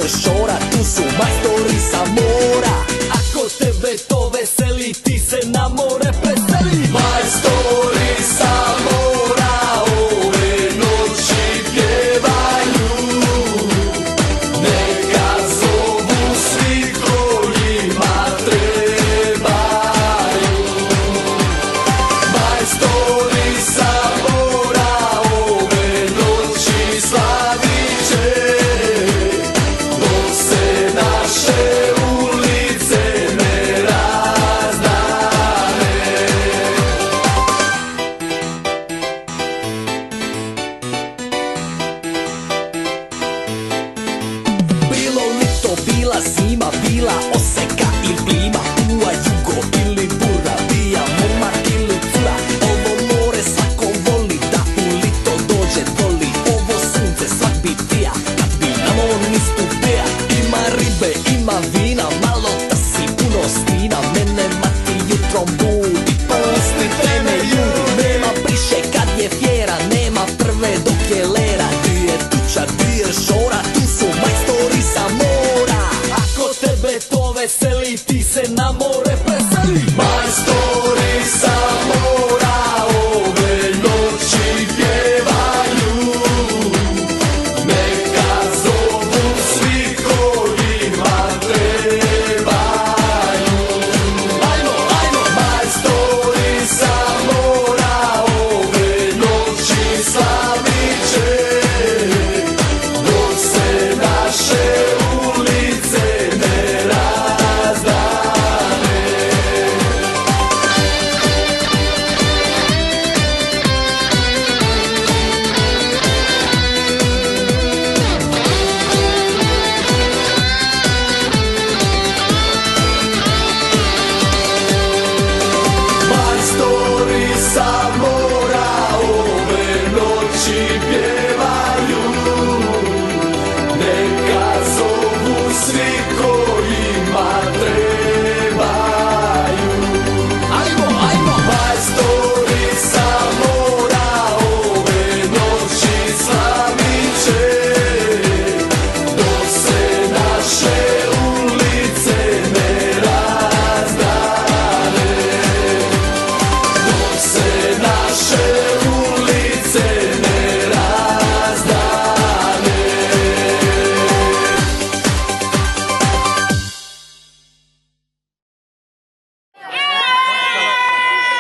je šora, tu su majstori sa mora. Ako tebe to veseli, ti se na more preseli. Majstori sa mora ove noći pjevaju, neka zovu svi kojima trebaju. Majstori sa mora ove noći slavit će, dok se naše ulice ne razdane. Bilo lito, bila zima, bila osek